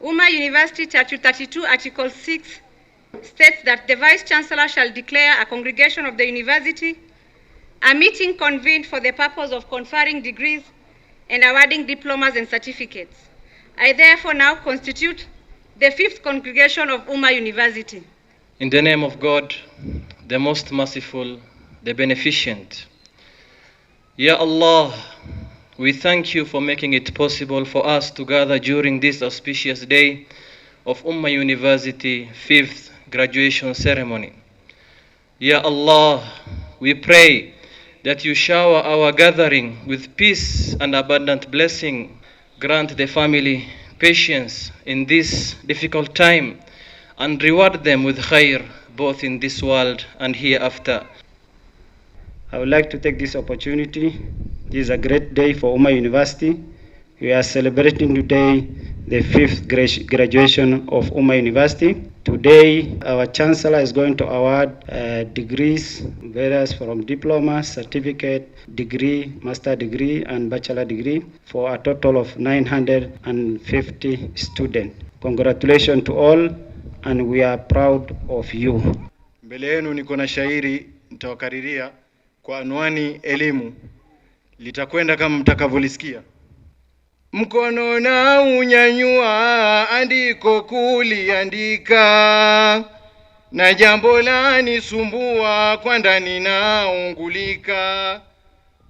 Umma University Statute 32, Article 6 states that the Vice Chancellor shall declare a congregation of the university, a meeting convened for the purpose of conferring degrees and awarding diplomas and certificates. I therefore now constitute the fifth congregation of Umma University. In the name of God, the most merciful, the beneficent. Ya Allah, we thank you for making it possible for us to gather during this auspicious day of Umma University 5th graduation ceremony. Ya Allah, we pray that you shower our gathering with peace and abundant blessing. Grant the family patience in this difficult time and reward them with khair both in this world and hereafter. I would like to take this opportunity. This is a great day for Umma University. We are celebrating today the 5th graduation of Umma University. Today, our Chancellor is going to award degrees, various from diploma, certificate, degree, master degree, and bachelor degree for a total of 950 students. Congratulations to all, and we are proud of you. Mbele yenu niko na shairi nitawakariria kwa anwani elimu. Litakwenda kama mtakavyolisikia. Mkono na unyanyua, andiko kuliandika, na jambo la nisumbua kwa ndani naungulika,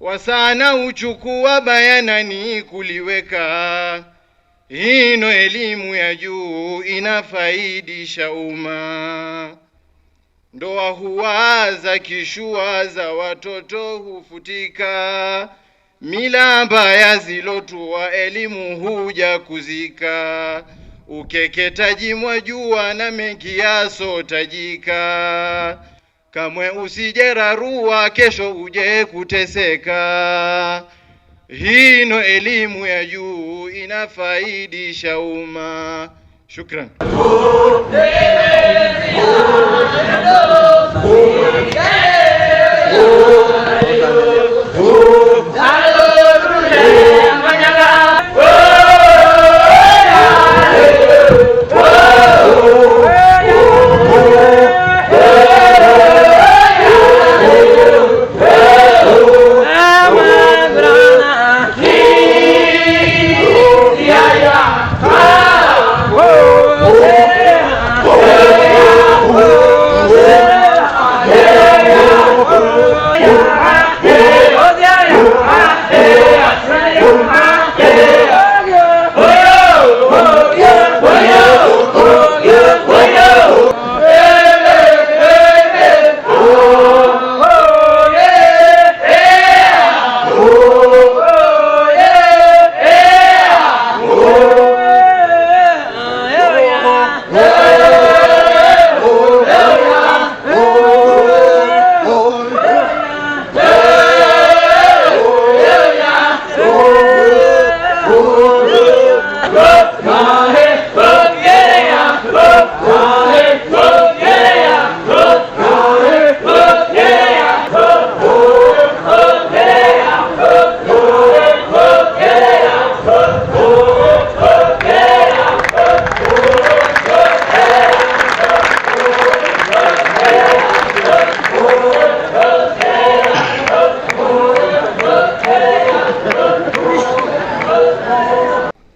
wasana uchukua bayana ni kuliweka, hino elimu ya juu inafaidisha umma. Ndoa huwaza kishua za watoto hufutika, mila mbaya zilotua elimu huja kuzika, ukeketaji mwajua na mengi yasotajika, kamwe usijerarua kesho uje kuteseka, hino elimu ya juu inafaidisha umma. Shukran.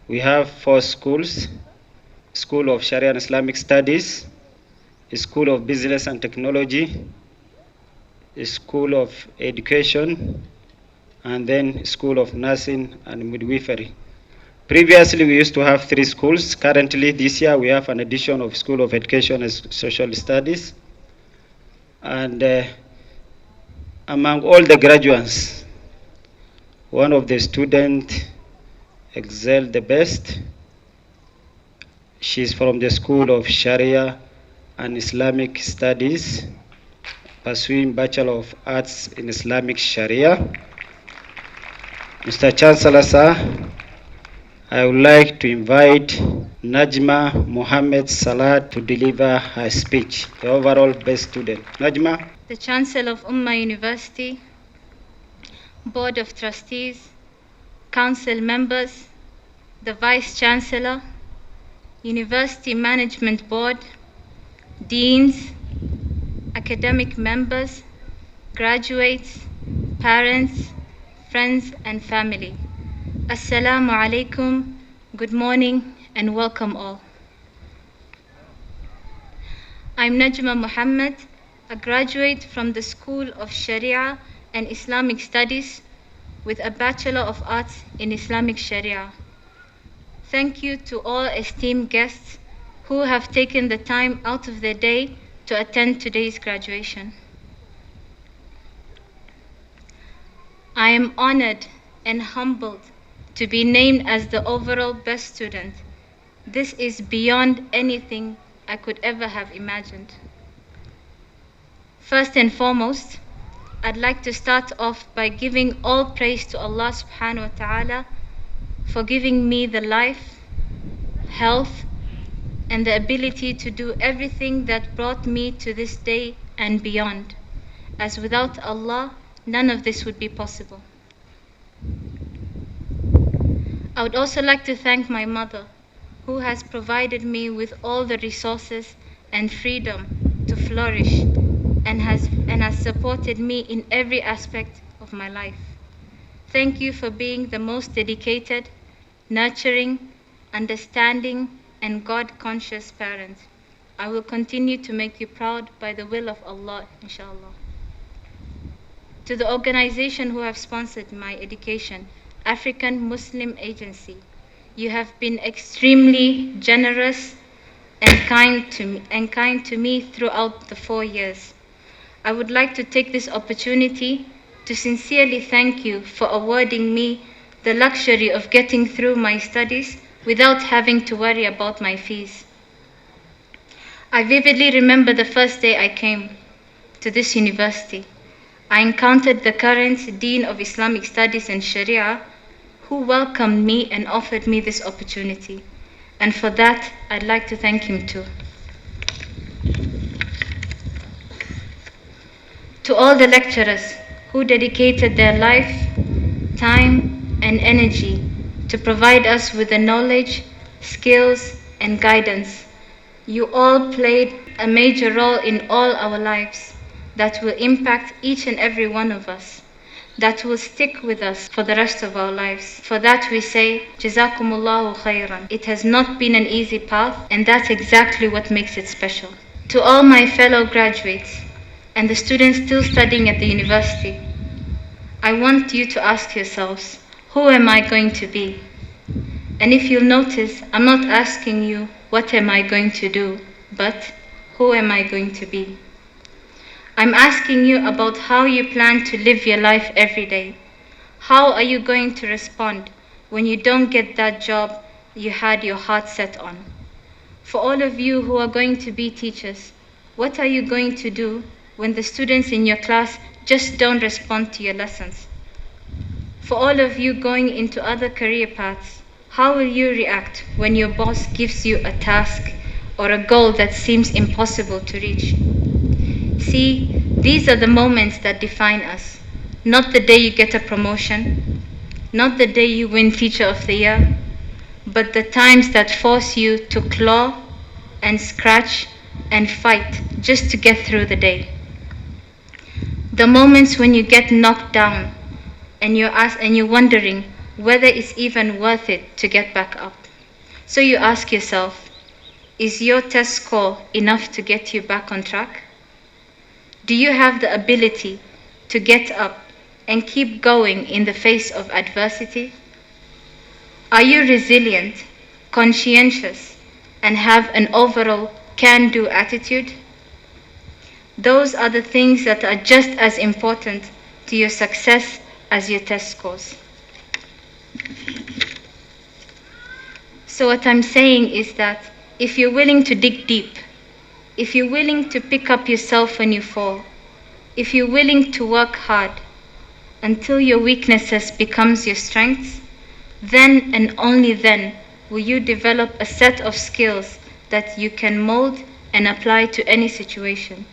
We have 4 schools: School of Sharia and Islamic Studies, School of Business and Technology, School of Education, and then School of Nursing and Midwifery. Previously, we used to have 3 schools. Currently, this year, we have an addition of School of Education and Social Studies. And among all the graduates, one of the students excelled the best. She's from the School of Sharia and Islamic Studies, pursuing Bachelor of Arts in Islamic Sharia. Mr. Chancellor, sir, I would like to invite Najma Mohammed Salat to deliver her speech, the overall best student. Najma. The Chancellor of Umma University, Board of Trustees, Council members, the Vice Chancellor, University Management Board, deans, academic members, graduates, parents, friends and family. Assalamu alaikum, good morning and welcome all. I'm Najma Muhammad, a graduate from the School of Sharia and Islamic Studies with a Bachelor of Arts in Islamic Sharia. Thank you to all esteemed guests who have taken the time out of their day to attend today's graduation. I am honored and humbled to be named as the overall best student. This is beyond anything I could ever have imagined. First and foremost, I'd like to start off by giving all praise to Allah subhanahu wa ta'ala for giving me the life, health, and the ability to do everything that brought me to this day and beyond, as without Allah, none of this would be possible. I would also like to thank my mother, who has provided me with all the resources and freedom to flourish and has supported me in every aspect of my life. Thank you for being the most dedicated, nurturing, understanding, and God-conscious parent. I will continue to make you proud by the will of Allah, inshallah. To the organization who have sponsored my education, African Muslim Agency, you have been extremely generous and kind to me throughout the 4 years. I would like to take this opportunity to sincerely thank you for awarding me the luxury of getting through my studies without having to worry about my fees. I vividly remember the first day I came to this university. I encountered the current Dean of Islamic Studies and Sharia, who welcomed me and offered me this opportunity. And for that, I'd like to thank him too. To all the lecturers who dedicated their life, time, and energy to provide us with the knowledge, skills, and guidance, you all played a major role in all our lives that will impact each and every one of us, that will stick with us for the rest of our lives. For that we say, Jazakumullahu khairan. It has not been an easy path, and that's exactly what makes it special. To all my fellow graduates and the students still studying at the university, I want you to ask yourselves, who am I going to be? And if you'll notice, I'm not asking you, what am I going to do, but who am I going to be? I'm asking you about how you plan to live your life every day. How are you going to respond when you don't get that job you had your heart set on? For all of you who are going to be teachers, what are you going to do when the students in your class just don't respond to your lessons? For all of you going into other career paths, how will you react when your boss gives you a task or a goal that seems impossible to reach? See, these are the moments that define us. Not the day you get a promotion, not the day you win Teacher of the Year, but the times that force you to claw and scratch and fight just to get through the day. The moments when you get knocked down and you're wondering whether it's even worth it to get back up. So you ask yourself, is your test score enough to get you back on track? Do you have the ability to get up and keep going in the face of adversity? Are you resilient, conscientious, and have an overall can-do attitude? Those are the things that are just as important to your success as your test scores. So what I'm saying is that if you're willing to dig deep, if you're willing to pick up yourself when you fall, if you're willing to work hard until your weaknesses becomes your strengths, then and only then will you develop a set of skills that you can mold and apply to any situation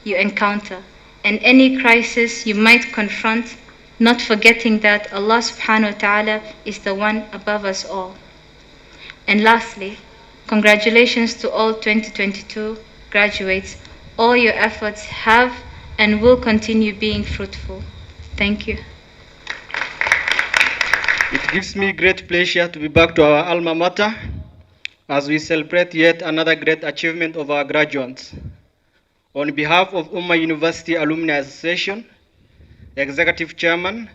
you encounter and any crisis you might confront, not forgetting that Allah subhanahu wa ta'ala is the one above us all. And lastly, Congratulations to all 2022 graduates. All your efforts have and will continue being fruitful. Thank you. It gives me great pleasure to be back to our alma mater as we celebrate yet another great achievement of our graduates. On behalf of Umma University Alumni Association, Executive Chairman,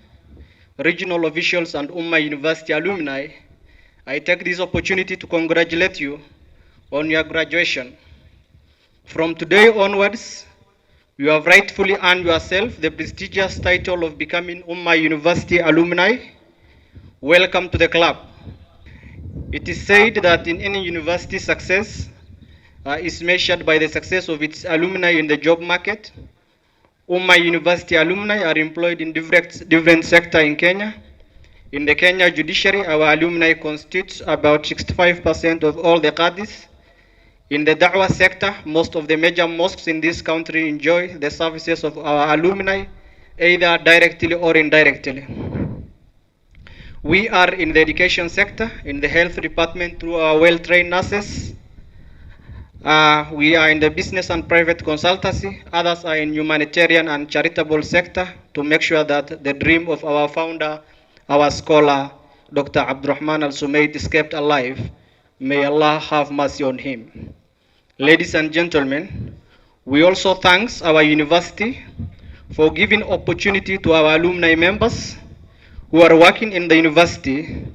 regional officials, and Umma University alumni, I take this opportunity to congratulate you on your graduation. From today onwards, you have rightfully earned yourself the prestigious title of becoming Umma University alumni. Welcome to the club. It is said that in any university, success is measured by the success of its alumni in the job market. Umma University alumni are employed in different sectors in Kenya. In the Kenya judiciary, our alumni constitutes about 65% of all the qadis. In the da'wah sector, most of the major mosques in this country enjoy the services of our alumni, either directly or indirectly. We are in the education sector, in the health department through our well-trained nurses. We are in the business and private consultancy. Others are in humanitarian and charitable sector to make sure that the dream of our founder, our scholar, Dr. Abdurrahman Al-Sumaid, is kept alive. May Allah have mercy on him. Ladies and gentlemen, we also thank our university for giving opportunity to our alumni members who are working in the university,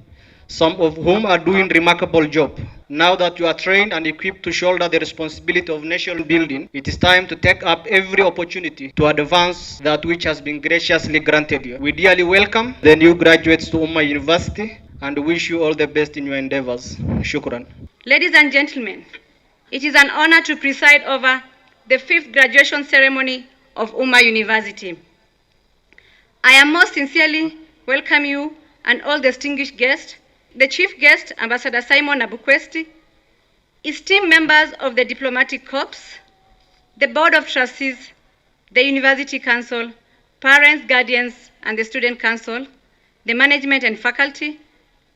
some of whom are doing remarkable job. Now that you are trained and equipped to shoulder the responsibility of nation building, it is time to take up every opportunity to advance that which has been graciously granted you. We dearly welcome the new graduates to Umma University and wish you all the best in your endeavors. Shukran. Ladies and gentlemen, it is an honor to preside over the 5th graduation ceremony of Umma University. I am most sincerely welcome you and all distinguished guests, the Chief Guest, Ambassador Simon Abukwesti, esteemed members of the Diplomatic Corps, the Board of Trustees, the University Council, parents, guardians, and the Student Council, the management and faculty,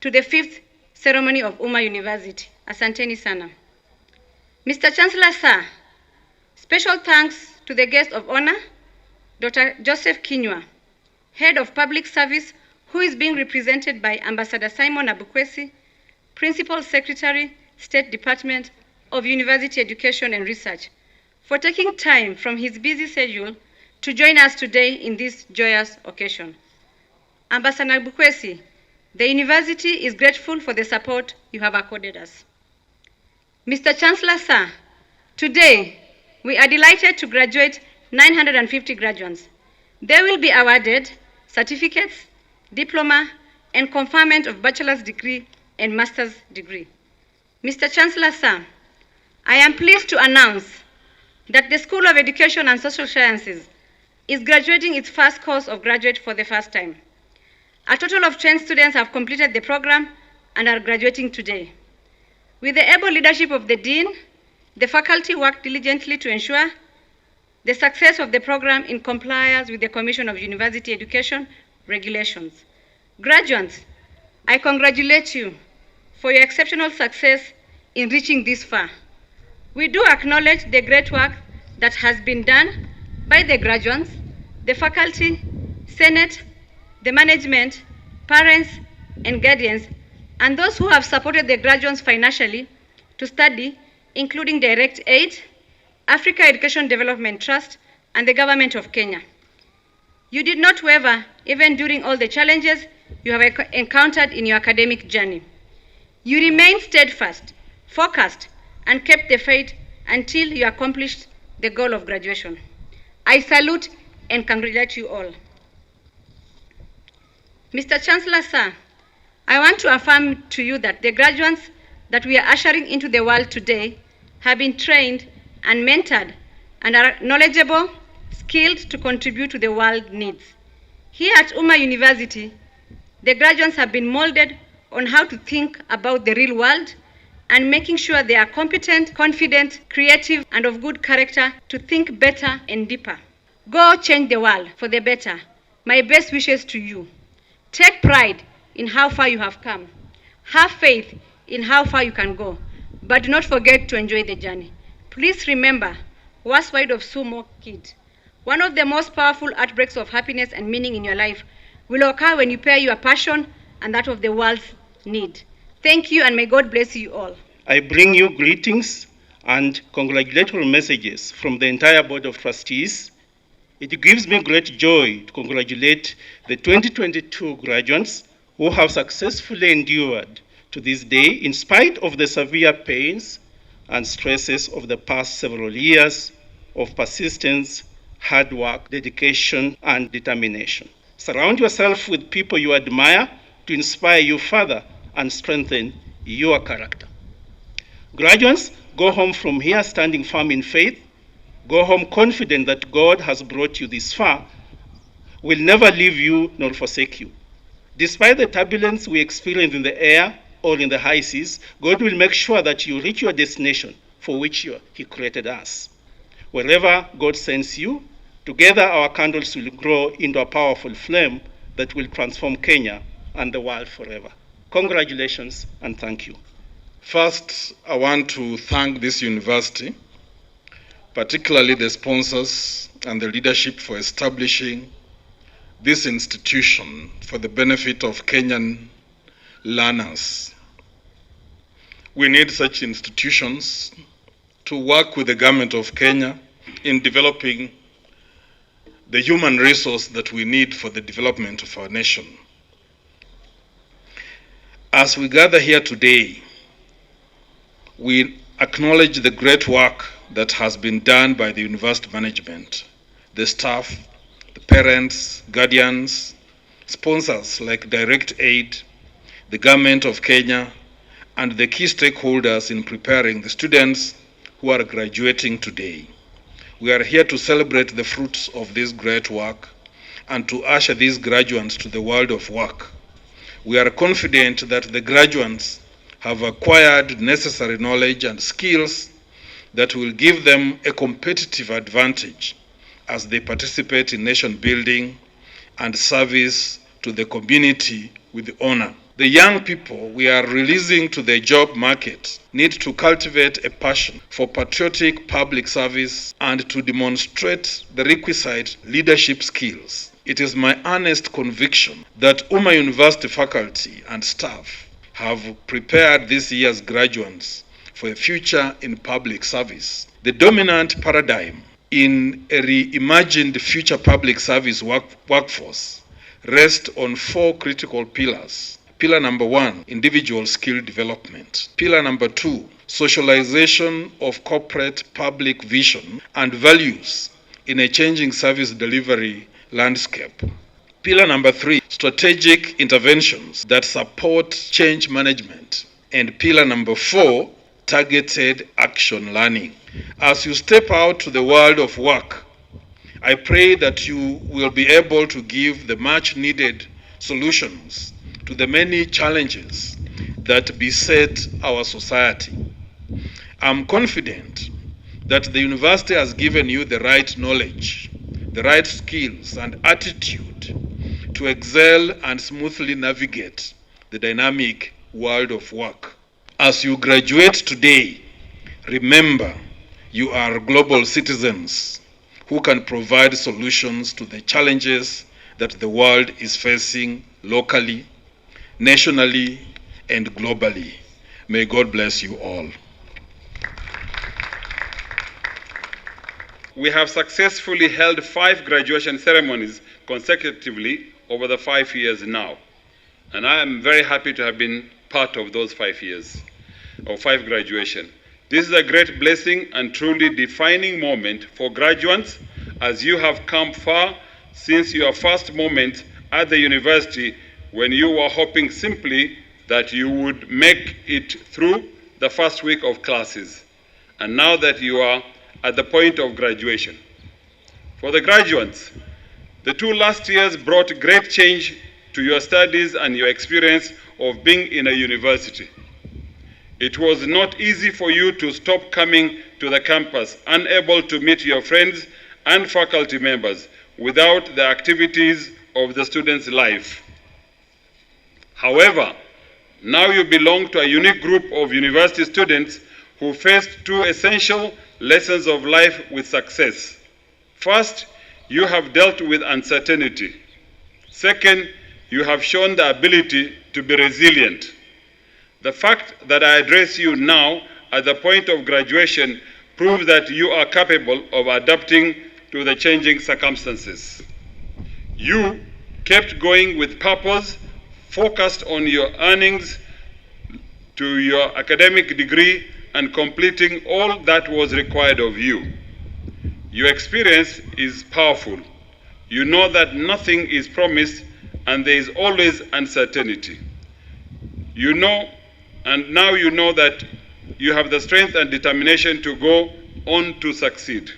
to the 5th ceremony of Umma University. Asanteni sana. Mr. Chancellor, sir, special thanks to the guest of honor, Dr. Joseph Kinyua, Head of Public Service, who is being represented by Ambassador Simon Abukwesi, Principal Secretary, State Department of University Education and Research, for taking time from his busy schedule to join us today in this joyous occasion. Ambassador Abukwesi, the university is grateful for the support you have accorded us. Mr. Chancellor, sir, today we are delighted to graduate 950 graduates. They will be awarded certificates, diploma, and conferment of bachelor's degree and master's degree. Mr. Chancellor, sir, I am pleased to announce that the School of Education and Social Sciences is graduating its first course of graduate for the first time. A total of 10 students have completed the program and are graduating today. With the able leadership of the Dean, the faculty worked diligently to ensure the success of the program in compliance with the Commission of University Education regulations. Graduates, I congratulate you for your exceptional success in reaching this far. We do acknowledge the great work that has been done by the graduates, the faculty, Senate, the management, parents, and guardians, and those who have supported the graduates financially to study, including Direct Aid, Africa Education Development Trust, and the Government of Kenya. You did not waver even during all the challenges you have encountered in your academic journey. You remained steadfast, focused, and kept the faith until you accomplished the goal of graduation. I salute and congratulate you all. Mr. Chancellor, sir, I want to affirm to you that the graduates that we are ushering into the world today have been trained and mentored and are knowledgeable, skilled to contribute to the world needs. Here at Umma University, the graduates have been molded on how to think about the real world and making sure they are competent, confident, creative, and of good character to think better and deeper. Go change the world for the better. My best wishes to you. Take pride in how far you have come. Have faith in how far you can go. but do not forget to enjoy the journey. Please remember, what's wide of sumo kid? One of the most powerful outbreaks of happiness and meaning in your life will occur when you pair your passion and that of the world's need. Thank you, and may God bless you all. I bring you greetings and congratulatory messages from the entire Board of Trustees. It gives me great joy to congratulate the 2022 graduates who have successfully endured to this day in spite of the severe pains and stresses of the past several years of persistence, hard work, dedication, and determination. Surround yourself with people you admire to inspire you further and strengthen your character. Graduates, go home from here standing firm in faith. Go home confident that God has brought you this far, will never leave you nor forsake you. Despite the turbulence we experience in the air or in the high seas, God will make sure that you reach your destination for which He created us. Wherever God sends you, together our candles will grow into a powerful flame that will transform Kenya and the world forever. Congratulations and thank you. First, I want to thank this university, particularly the sponsors and the leadership, for establishing this institution for the benefit of Kenyan learners. We need such institutions to work with the government of Kenya in developing the human resource that we need for the development of our nation. As we gather here today, we acknowledge the great work that has been done by the university management, the staff, the parents, guardians, sponsors like Direct Aid, the government of Kenya, and the key stakeholders in preparing the students who are graduating today. We are here to celebrate the fruits of this great work and to usher these graduates to the world of work. We are confident that the graduates have acquired necessary knowledge and skills that will give them a competitive advantage as they participate in nation building and service to the community with honor. The young people we are releasing to the job market need to cultivate a passion for patriotic public service and to demonstrate the requisite leadership skills. It is my earnest conviction that Umma University faculty and staff have prepared this year's graduates for a future in public service. The dominant paradigm in a reimagined future public service workforce rests on four critical pillars. Pillar number 1, individual skill development. Pillar number 2, socialization of corporate public vision and values in a changing service delivery landscape. Pillar number 3, strategic interventions that support change management. And pillar number 4, targeted action learning. As you step out to the world of work, I pray that you will be able to give the much needed solutions to the many challenges that beset our society. I'm confident that the university has given you the right knowledge, the right skills and attitude to excel and smoothly navigate the dynamic world of work. As you graduate today, remember you are global citizens who can provide solutions to the challenges that the world is facing locally, nationally, and globally. May God bless you all. We have successfully held 5 graduation ceremonies consecutively over the 5 years now. And I am very happy to have been part of those 5 years, or 5 graduation. This is a great blessing and truly defining moment for graduates as you have come far since your first moment at the university when you were hoping simply that you would make it through the first week of classes. And now that you are at the point of graduation. For the graduates, the 2 last years brought great change to your studies and your experience of being in a university. It was not easy for you to stop coming to the campus, unable to meet your friends and faculty members without the activities of the student's life. However, now you belong to a unique group of university students who faced two essential lessons of life with success. First, you have dealt with uncertainty. Second, you have shown the ability to be resilient. The fact that I address you now at the point of graduation proves that you are capable of adapting to the changing circumstances. You kept going with purpose, focused on your earnings to your academic degree and completing all that was required of you. Your experience is powerful. You know that nothing is promised and there is always uncertainty. You know, and now you know that you have the strength and determination to go on to succeed.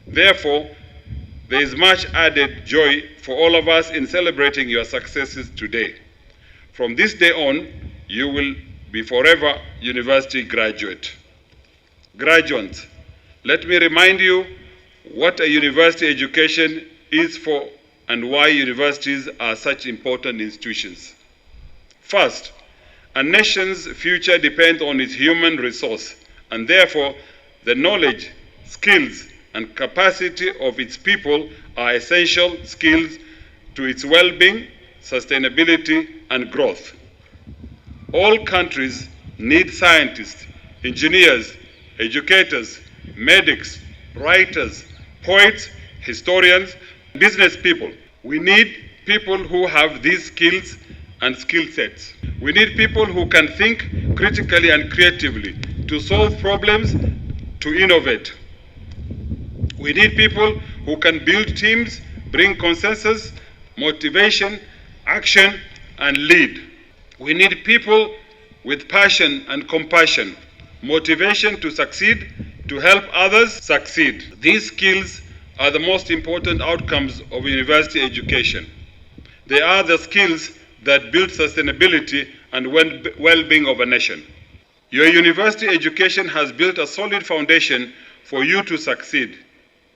Therefore, there is much added joy for all of us in celebrating your successes today. From this day on, you will be forever university graduate. Graduates, let me remind you what a university education is for and why universities are such important institutions. First, a nation's future depends on its human resource, and therefore the knowledge, skills, and capacity of its people are essential skills to its well-being, sustainability, and growth. All countries need scientists, engineers, educators, medics, writers, poets, historians, business people. We need people who have these skills and skill sets. We need people who can think critically and creatively, to solve problems, to innovate. We need people who can build teams, bring consensus, motivation, action, and lead. We need people with passion and compassion, motivation to succeed, to help others succeed. These skills are the most important outcomes of university education. They are the skills that build sustainability and well-being of a nation. Your university education has built a solid foundation for you to succeed.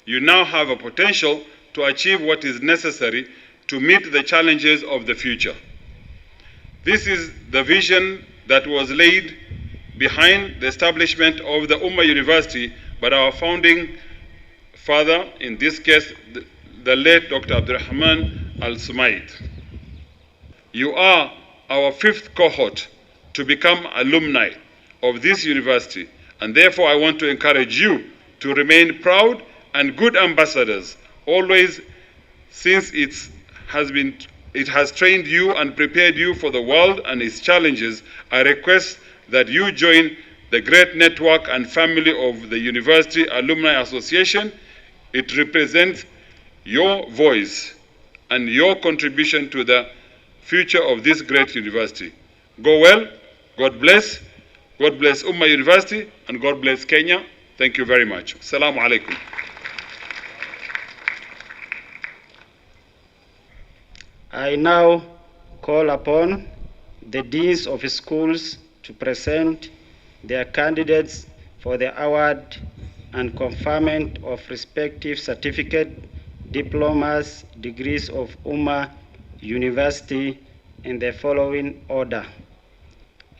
You now have a potential to achieve what is necessary to meet the challenges of the future. This is the vision that was laid behind the establishment of the Umma University by our founding father, in this case, the late Dr. Abdurrahman Al-Sumaid. You are our fifth cohort to become alumni of this university, and therefore I want to encourage you to remain proud and good ambassadors, always, since it has trained you and prepared you for the world and its challenges. I request that you join the great network and family of the University Alumni Association. It represents your voice and your contribution to the future of this great university. Go well, God bless Umma University, and God bless Kenya. Thank you very much. Assalamu alaikum. I now call upon the deans of schools to present their candidates for the award and conferment of respective certificate, diplomas, degrees of Umma University in the following order: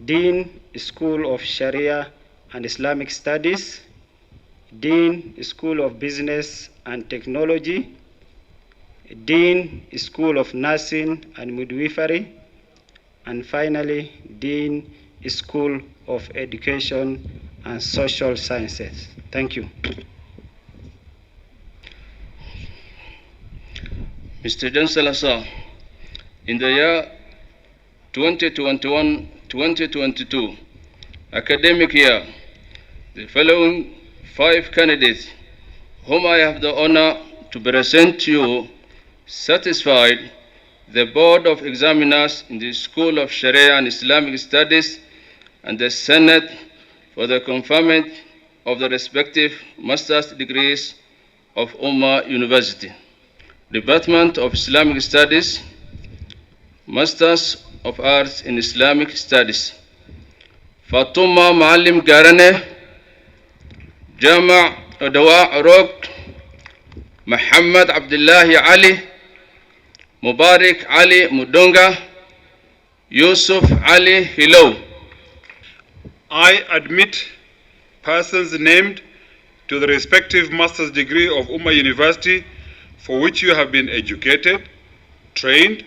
Dean, School of Sharia and Islamic Studies; Dean, School of Business and Technology; Dean, School of Nursing and Midwifery; and finally, Dean, School of Education and Social Sciences. Thank you. Mr. Chancellor, sir, in the year 2021-2022 academic year, the following 5 candidates whom I have the honor to present to you satisfied the Board of Examiners in the School of Sharia and Islamic Studies and the Senate for the conferment of the respective master's degrees of Umma University. Department of Islamic Studies, Masters of Arts in Islamic Studies. Fatuma Maalim Garane, Jama' Adawa Arok, Muhammad Abdullahi Ali, Mubarak Ali Mudonga, Yusuf Ali Hilo. I admit persons named to the respective master's degree of Umma University for which you have been educated, trained,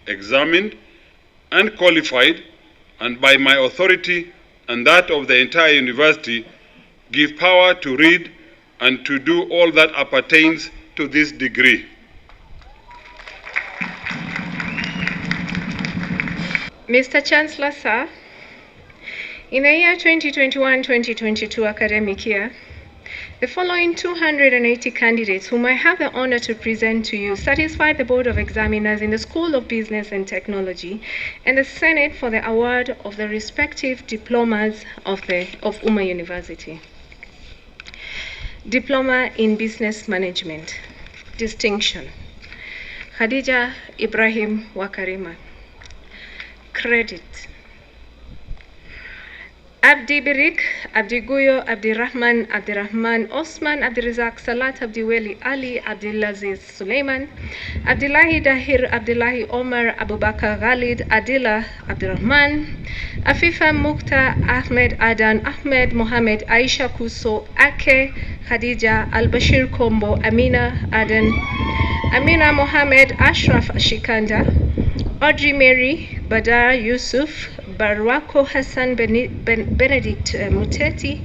examined, and qualified, and by my authority and that of the entire university, give power to read and to do all that appertains to this degree. Mr. Chancellor, sir, in the year 2021-2022 academic year, the following 280 candidates whom I have the honor to present to you satisfied the Board of Examiners in the School of Business and Technology and the Senate for the award of the respective diplomas of Umma University. Diploma in Business Management, Distinction, Khadija Ibrahim Wakarima. Credit, Abdi Birik, Abdi Guyo, Abdi Rahman, Osman, Abdirazak Salat, Abdiweli Ali, Abdulaziz Suleiman, Abdullahi Dahir, Abdullahi Omar, Abubakar Khalid, Adila Abdurrahman, Afifa Mukhtar, Ahmed Adan, Ahmed Mohammed, Aisha Kuso, Ake, Khadija, Al-Bashir Kombo, Amina Adan, Amina Mohammed, Ashraf Ashikanda, Audrey Mary, Badar Yusuf, Barwako Hassan Benedict Muteti,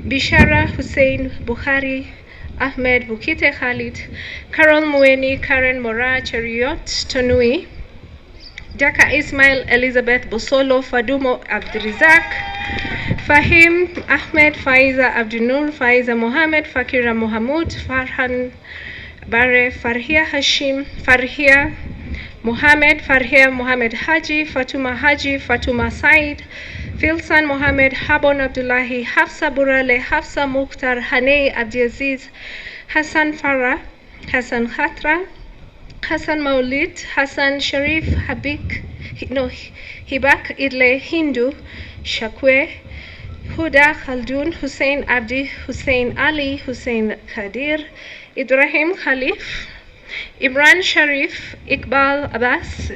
Bishara Hussein Bukhari, Ahmed Bukite Khalid, Carol Mueni, Karen Mora Cheriot Tonui, Daka Ismail Elizabeth Bosolo, Fadumo Abdirizak, Fahim Ahmed, Faiza Abdunur, Faiza Mohammed, Fakira Mohamud, Farhan Bare, Farhia Hashim, Farhia Mohammed, Farhia Mohammed Haji, Fatuma Haji, Fatuma Said, Filsan Mohammed, Habon Abdullahi, Hafsa Burale, Hafsa Mukhtar, Hanei Abdiaziz, Hassan Farah, Hassan Khatra, Hassan Maulid, Hassan Sharif, Hibak Idle, Hindu, Shakwe, Huda Khaldun, Hussein Abdi, Hussein Ali, Hussein Khadir, Ibrahim Khalif, Imran Sharif, Iqbal Abbas,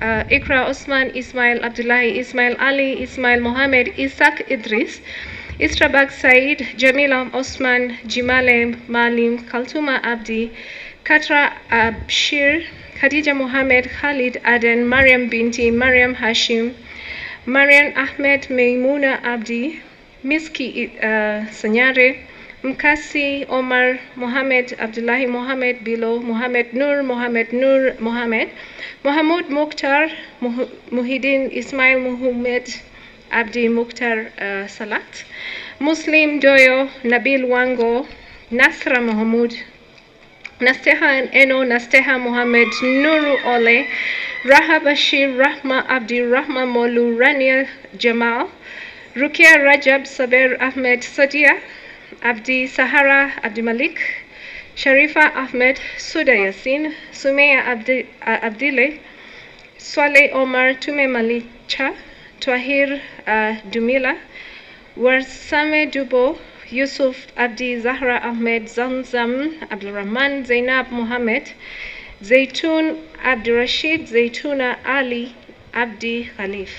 Ikra Osman, Ismail Abdullahi, Ismail Ali, Ismail Mohammed, Isaac Idris, Istrabag Said, Jamila Osman, Jimale Malim, Kaltuma Abdi, Katra Abshir, Khadija Mohammed, Khalid Aden, Mariam Binti, Mariam Hashim, Marian Ahmed, Maimuna Abdi, Miski Sanyare, Mkasi Omar Mohammed, Abdullahi Mohammed Bilo, Mohammed Nur, Mohammed Mohamud Mukhtar, Muhyiddin Ismail Muhammad, Abdi Mukhtar Salat, Muslim Doyo, Nabil Wango, Nasra Mohamud, Nasteha Eno, Nasteha Mohammed, Nuru Ole, Raha Bashir, Rahma Abdi, Rahma Molu, Rania Jamal, Rukia Rajab, Saber Ahmed, Sadia, Abdi Sahara, Abdi Malik, Sharifa Ahmed, Suda Yassin, Sumeya Abdile, Swale Omar, Tume Malicha, Twahir Dumila, Warsame Dubo, Yusuf Abdi, Zahra Ahmed, Zamzam, Abdurrahman, Zainab Mohammed, Zaytun Abdi Rashid, Zaytuna Ali, Abdi Khalif.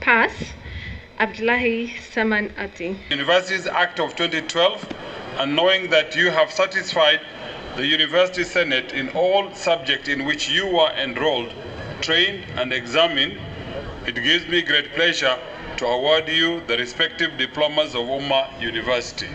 Pass, Abdullahi Saman Abdi. Universities Act of 2012, and knowing that you have satisfied the University Senate in all subjects in which you were enrolled, trained, and examined, it gives me great pleasure to award you the respective diplomas of Umma University.